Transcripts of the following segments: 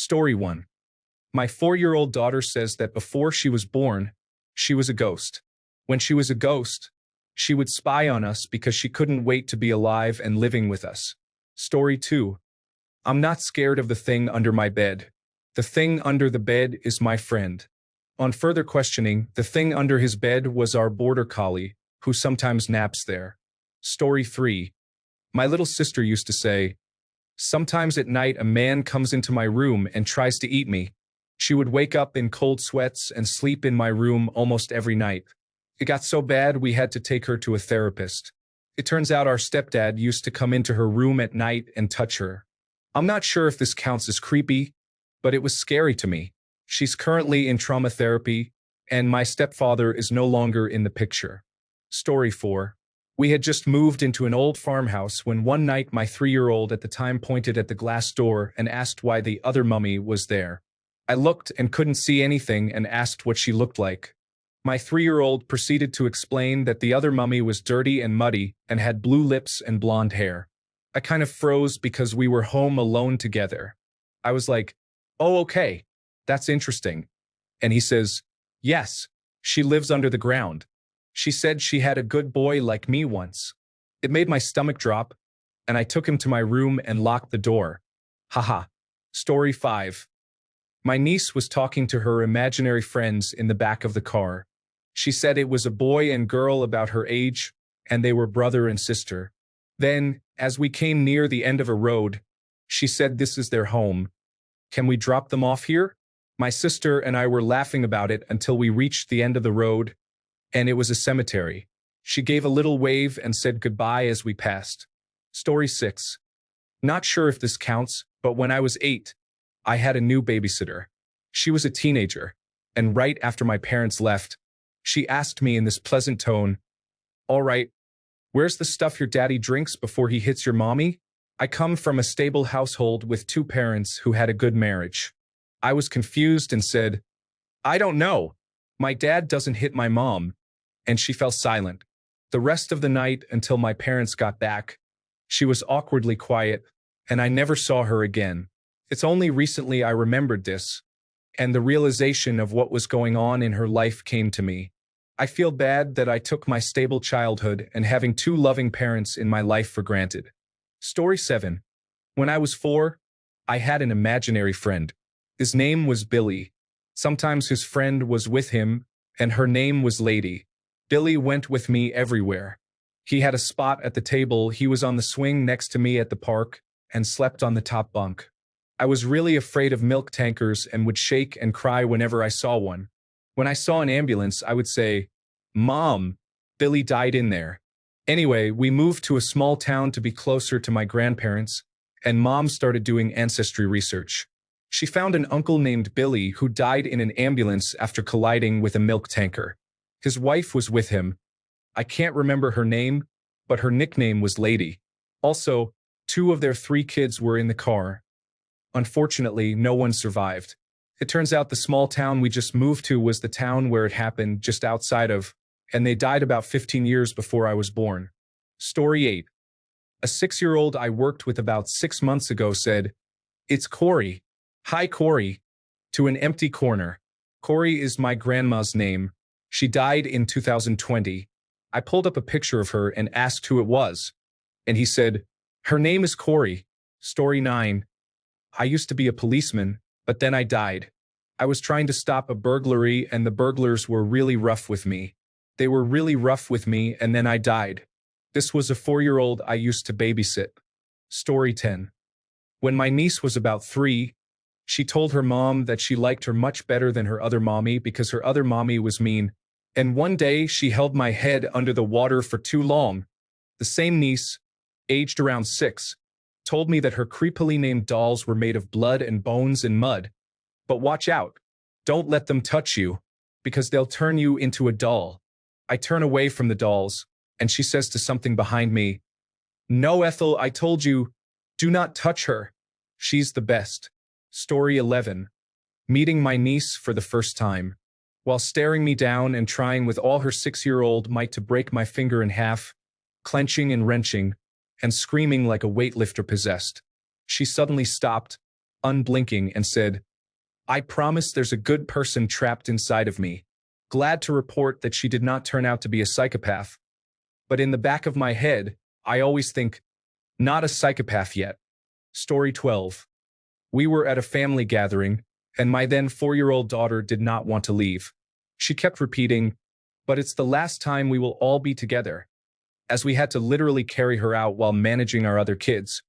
Story 1. My 4-year-old daughter says that before she was born, she was a ghost. When she was a ghost, she would spy on us because she couldn't wait to be alive and living with us. Story 2. I'm not scared of the thing under my bed. The thing under the bed is my friend. On further questioning, the thing under his bed was our border collie, who sometimes naps there. Story 3. My little sister used to say, sometimes at night a man comes into my room and tries to eat me. She would wake up in cold sweats and sleep in my room almost every night. It got so bad we had to take her to a therapist. It turns out our stepdad used to come into her room at night and touch her. I'm not sure if this counts as creepy, but it was scary to me. She's currently in trauma therapy, and my stepfather is no longer in the picture. Story 4. We had just moved into an old farmhouse when one night my 3-year-old at the time pointed at the glass door and asked why the other mummy was there. I looked and couldn't see anything and asked what she looked like. My 3-year-old proceeded to explain that the other mummy was dirty and muddy and had blue lips and blonde hair. I kind of froze because we were home alone together. I was like, oh, okay, that's interesting. And he says, yes, she lives under the ground. She said she had a good boy like me once. It made my stomach drop, and I took him to my room and locked the door. Haha. Story 5. My niece was talking to her imaginary friends in the back of the car. She said it was a boy and girl about her age, and they were brother and sister. Then, as we came near the end of a road, she said this is their home. Can we drop them off here? My sister and I were laughing about it until we reached the end of the road, and it was a cemetery. She gave a little wave and said goodbye as we passed. Story 6. Not sure if this counts, but when I was 8, I had a new babysitter. She was a teenager, and right after my parents left, she asked me in this pleasant tone, all right, where's the stuff your daddy drinks before he hits your mommy? I come from a stable household with 2 parents who had a good marriage. I was confused and said, I don't know. My dad doesn't hit my mom. And she fell silent. The rest of the night until my parents got back, she was awkwardly quiet, and I never saw her again. It's only recently I remembered this, and the realization of what was going on in her life came to me. I feel bad that I took my stable childhood and having 2 loving parents in my life for granted. Story 7. When I was 4, I had an imaginary friend. His name was Billy. Sometimes his friend was with him, and her name was Lady. Billy went with me everywhere. He had a spot at the table, he was on the swing next to me at the park, and slept on the top bunk. I was really afraid of milk tankers and would shake and cry whenever I saw one. When I saw an ambulance, I would say, Mom, Billy died in there. Anyway, we moved to a small town to be closer to my grandparents, and Mom started doing ancestry research. She found an uncle named Billy who died in an ambulance after colliding with a milk tanker. His wife was with him. I can't remember her name, but her nickname was Lady. Also, 2 of their 3 kids were in the car. Unfortunately, no one survived. It turns out the small town we just moved to was the town where it happened just outside of, and they died about 15 years before I was born. Story 8. A 6-year-old I worked with about 6 months ago said, it's Corey. Hi, Corey. To an empty corner. Corey is my grandma's name. She died in 2020. I pulled up a picture of her and asked who it was. And he said, her name is Corey. Story 9. I used to be a policeman, but then I died. I was trying to stop a burglary and the burglars were really rough with me. They were really rough with me and then I died. This was a 4-year-old I used to babysit. Story 10. When my niece was about 3, she told her mom that she liked her much better than her other mommy because her other mommy was mean. And one day she held my head under the water for too long. The same niece, aged around 6, told me that her creepily named dolls were made of blood and bones and mud. But watch out. Don't let them touch you, because they'll turn you into a doll. I turn away from the dolls, and she says to something behind me, no, Ethel, I told you, do not touch her. She's the best. Story 11. Meeting my niece for the first time. While staring me down and trying with all her 6-year-old might to break my finger in half, clenching and wrenching, and screaming like a weightlifter possessed, she suddenly stopped, unblinking, and said, "I promise there's a good person trapped inside of me." Glad to report that she did not turn out to be a psychopath. But in the back of my head, I always think, not a psychopath yet. Story 12. We were at a family gathering, and my then 4-year-old daughter did not want to leave. She kept repeating, "But it's the last time we will all be together," as we had to literally carry her out while managing our other kids.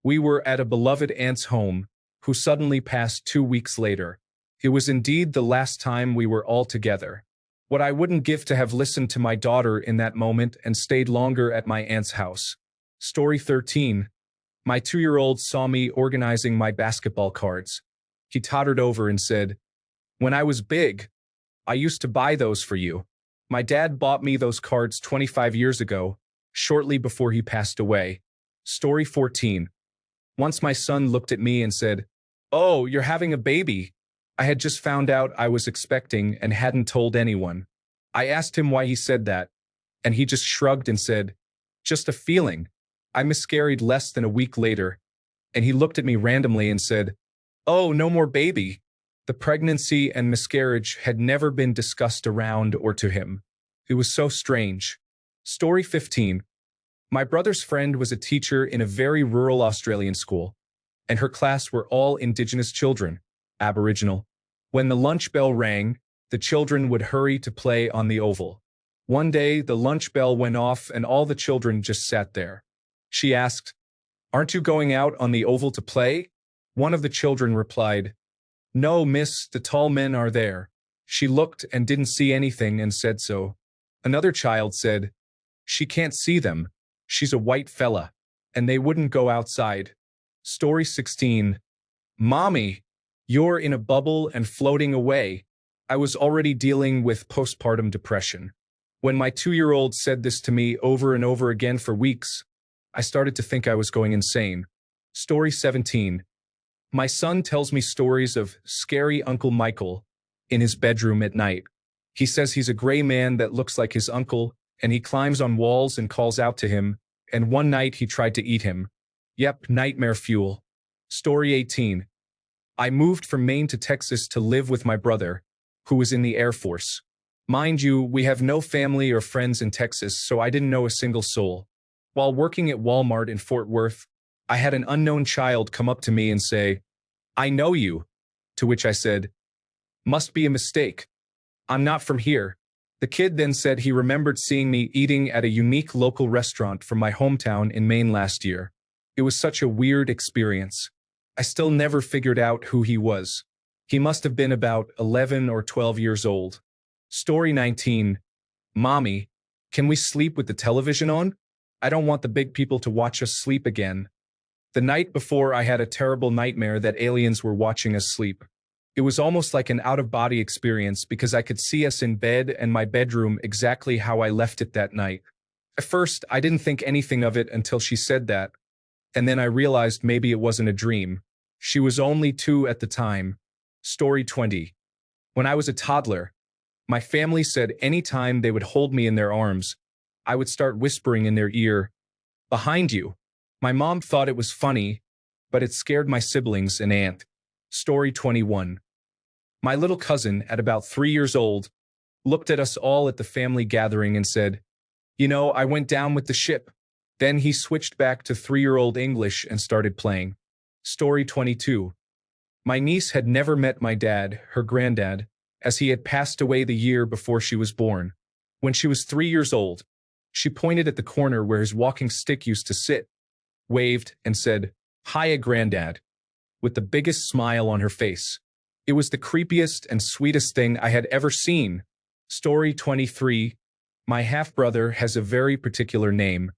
We were at a beloved aunt's home, who suddenly passed 2 weeks later. It was indeed the last time we were all together. What I wouldn't give to have listened to my daughter in that moment and stayed longer at my aunt's house. Story 13. My 2-year-old saw me organizing my basketball cards. He tottered over and said, "When I was big, I used to buy those for you. My dad bought me those cards 25 years ago, shortly before he passed away." Story 14. Once my son looked at me and said, "Oh, you're having a baby." I had just found out I was expecting and hadn't told anyone. I asked him why he said that, and he just shrugged and said, "Just a feeling." I miscarried less than a week later, and he looked at me randomly and said, "Oh, no more baby." The pregnancy and miscarriage had never been discussed around or to him. It was so strange. Story 15. My brother's friend was a teacher in a very rural Australian school, and her class were all Indigenous children, Aboriginal. When the lunch bell rang, the children would hurry to play on the oval. One day, the lunch bell went off and all the children just sat there. She asked, "Aren't you going out on the oval to play?" One of the children replied, "No, miss, the tall men are there." She looked and didn't see anything and said so. Another child said, "She can't see them. She's a white fella." And they wouldn't go outside. Story 16. Mommy, you're in a bubble and floating away. I was already dealing with postpartum depression. When my 2-year-old said this to me over and over again for weeks, I started to think I was going insane. Story 17. My son tells me stories of scary Uncle Michael in his bedroom at night. He says he's a gray man that looks like his uncle, and he climbs on walls and calls out to him, and one night he tried to eat him. Yep, nightmare fuel. Story 18. I moved from Maine to Texas to live with my brother, who was in the Air Force. Mind you, we have no family or friends in Texas, so I didn't know a single soul. While working at Walmart in Fort Worth, I had an unknown child come up to me and say, "I know you," to which I said, "Must be a mistake. I'm not from here." The kid then said he remembered seeing me eating at a unique local restaurant from my hometown in Maine last year. It was such a weird experience. I still never figured out who he was. He must have been about 11 or 12 years old. Story 19. Mommy, can we sleep with the television on? I don't want the big people to watch us sleep again. The night before, I had a terrible nightmare that aliens were watching us sleep. It was almost like an out-of-body experience because I could see us in bed and my bedroom exactly how I left it that night. At first, I didn't think anything of it until she said that, and then I realized maybe it wasn't a dream. She was only 2 at the time. Story 20. When I was a toddler, my family said anytime they would hold me in their arms, I would start whispering in their ear, "Behind you." My mom thought it was funny, but it scared my siblings and aunt. Story 21. My little cousin, at about 3 years old, looked at us all at the family gathering and said, "You know, I went down with the ship." Then he switched back to 3-year-old English and started playing. Story 22. My niece had never met my dad, her granddad, as he had passed away the year before she was born. When she was 3 years old, she pointed at the corner where his walking stick used to sit, waved, and said, "Hiya, Granddad," with the biggest smile on her face. It was the creepiest and sweetest thing I had ever seen. Story 23. My half-brother has a very particular name.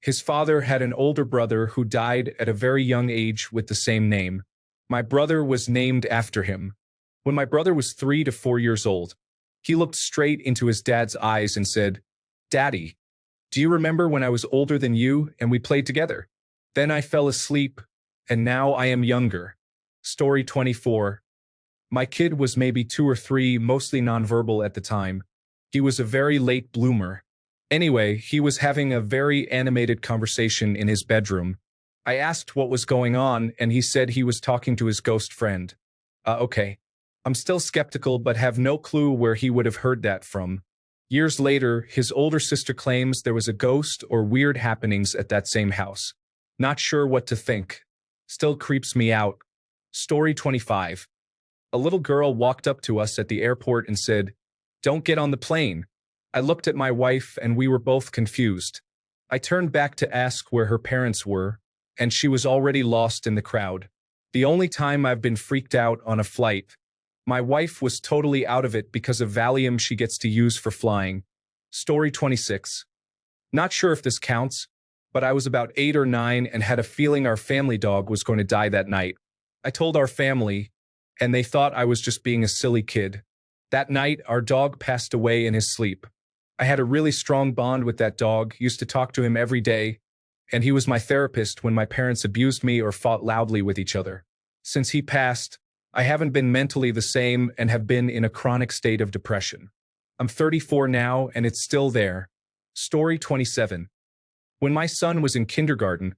His father had an older brother who died at a very young age with the same name. My brother was named after him. When my brother was 3 to 4 years old, he looked straight into his dad's eyes and said, "Daddy, do you remember when I was older than you and we played together? Then I fell asleep, and now I am younger." Story 24. My kid was maybe 2 or 3, mostly nonverbal at the time. He was a very late bloomer. Anyway, he was having a very animated conversation in his bedroom. I asked what was going on, and he said he was talking to his ghost friend. Okay. I'm still skeptical, but have no clue where he would have heard that from. Years later, his older sister claims there was a ghost or weird happenings at that same house. Not sure what to think. Still creeps me out. Story 25. A little girl walked up to us at the airport and said, "Don't get on the plane." I looked at my wife and we were both confused. I turned back to ask where her parents were, and she was already lost in the crowd. The only time I've been freaked out on a flight. My wife was totally out of it because of Valium she gets to use for flying. Story 26. Not sure if this counts, but I was about 8 or 9 and had a feeling our family dog was going to die that night. I told our family, and they thought I was just being a silly kid. That night, our dog passed away in his sleep. I had a really strong bond with that dog, used to talk to him every day, and he was my therapist when my parents abused me or fought loudly with each other. Since he passed, I haven't been mentally the same and have been in a chronic state of depression. I'm 34 now, and it's still there. Story 27. When my son was in kindergarten,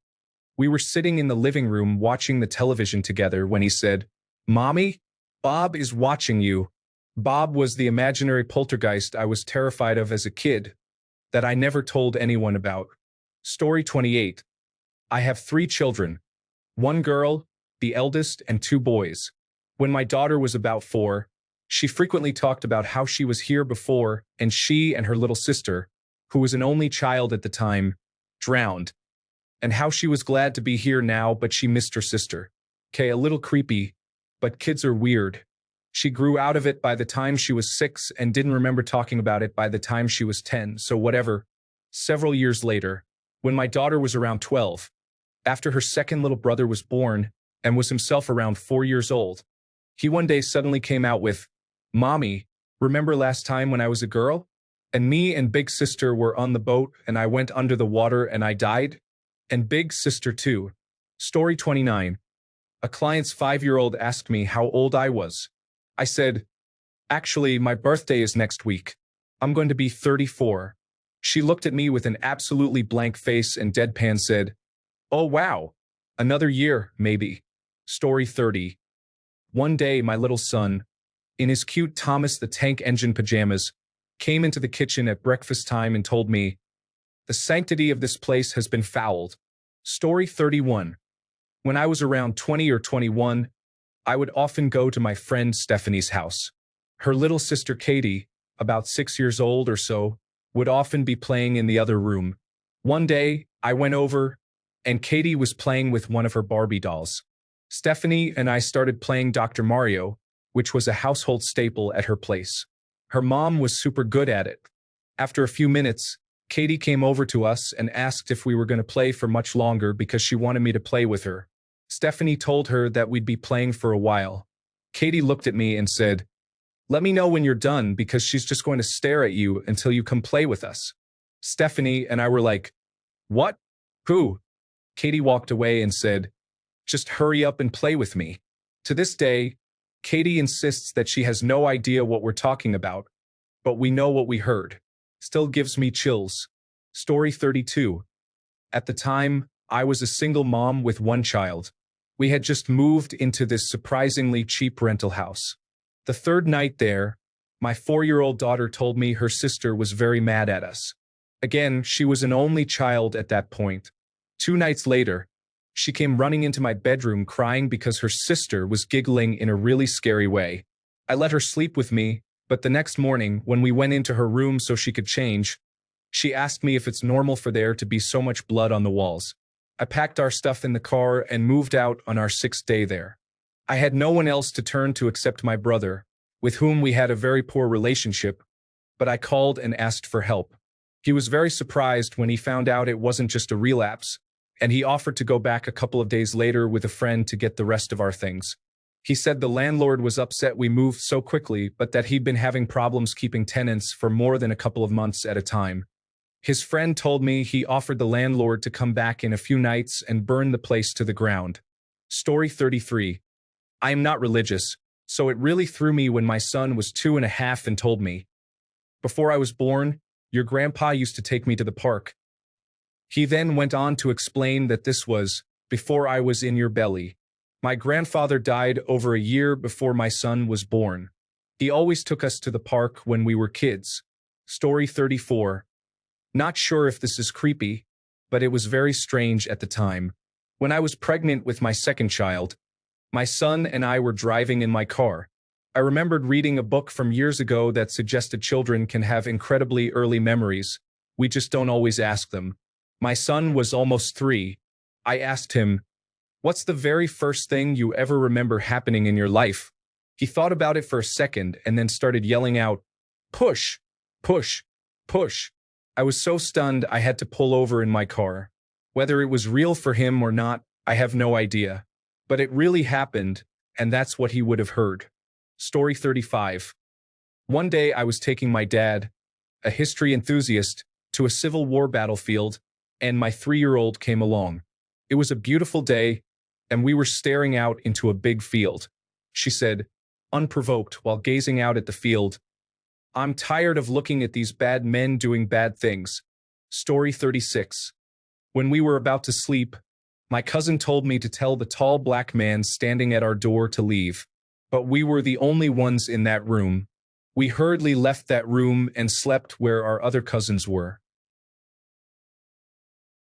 we were sitting in the living room watching the television together when he said, "Mommy, Bob is watching you." Bob was the imaginary poltergeist I was terrified of as a kid, that I never told anyone about. Story 28. I have 3 children. 1 girl, the eldest, and 2 boys. When my daughter was about 4, she frequently talked about how she was here before and she and her little sister, who was an only child at the time, drowned, and how she was glad to be here now but she missed her sister. Okay, a little creepy, but kids are weird. She grew out of it by the time she was 6 and didn't remember talking about it by the time she was 10, so whatever. Several years later, when my daughter was around 12, after her second little brother was born and was himself around 4 years old, he one day suddenly came out with, "Mommy, remember last time when I was a girl? And me and big sister were on the boat and I went under the water and I died? And big sister too." Story 29. A client's 5-year-old asked me how old I was. I said, "Actually, my birthday is next week. I'm going to be 34. She looked at me with an absolutely blank face and deadpan said, "Oh wow, another year, maybe." Story 30. One day, my little son, in his cute Thomas the Tank Engine pajamas, came into the kitchen at breakfast time and told me, "The sanctity of this place has been fouled." Story 31. When I was around 20 or 21, I would often go to my friend Stephanie's house. Her little sister Katie, about 6 years old or so, would often be playing in the other room. One day, I went over, and Katie was playing with one of her Barbie dolls. Stephanie and I started playing Dr. Mario, which was a household staple at her place. Her mom was super good at it. After a few minutes, Katie came over to us and asked if we were going to play for much longer because she wanted me to play with her. Stephanie told her that we'd be playing for a while. Katie looked at me and said, "Let me know when you're done because she's just going to stare at you until you come play with us." Stephanie and I were like, "What? Who?" Katie walked away and said, "Just hurry up and play with me." To this day, Katie insists that she has no idea what we're talking about, but we know what we heard. Still gives me chills. Story 32. At the time, I was a single mom with 1 child. We had just moved into this surprisingly cheap rental house. The 3rd night there, my 4-year-old daughter told me her sister was very mad at us. Again, she was an only child at that point. 2 nights later, she came running into my bedroom crying because her sister was giggling in a really scary way. I let her sleep with me, but the next morning, when we went into her room so she could change, she asked me if it's normal for there to be so much blood on the walls. I packed our stuff in the car and moved out on our 6th day there. I had no one else to turn to except my brother, with whom we had a very poor relationship, but I called and asked for help. He was very surprised when he found out it wasn't just a relapse, and he offered to go back a couple of days later with a friend to get the rest of our things. He said the landlord was upset we moved so quickly, but that he'd been having problems keeping tenants for more than a couple of months at a time. His friend told me he offered the landlord to come back in a few nights and burn the place to the ground. Story 33. I am not religious, so it really threw me when my son was 2.5 and told me, "Before I was born, your grandpa used to take me to the park." He then went on to explain that this was before I was in your belly. My grandfather died over a year before my son was born. He always took us to the park when we were kids. Story 34. Not sure if this is creepy, but it was very strange at the time. When I was pregnant with my second child, my son and I were driving in my car. I remembered reading a book from years ago that suggested children can have incredibly early memories. We just don't always ask them. My son was almost 3. I asked him, "What's the very first thing you ever remember happening in your life?" He thought about it for a second and then started yelling out, "Push, push, push." I was so stunned I had to pull over in my car. Whether it was real for him or not, I have no idea. But it really happened, and that's what he would have heard. Story 35. One day I was taking my dad, a history enthusiast, to a Civil War battlefield, and my 3-year-old came along. It was a beautiful day, and we were staring out into a big field. She said, unprovoked while gazing out at the field, "I'm tired of looking at these bad men doing bad things." Story 36. When we were about to sleep, my cousin told me to tell the tall black man standing at our door to leave. But we were the only ones in that room. We hurriedly left that room and slept where our other cousins were.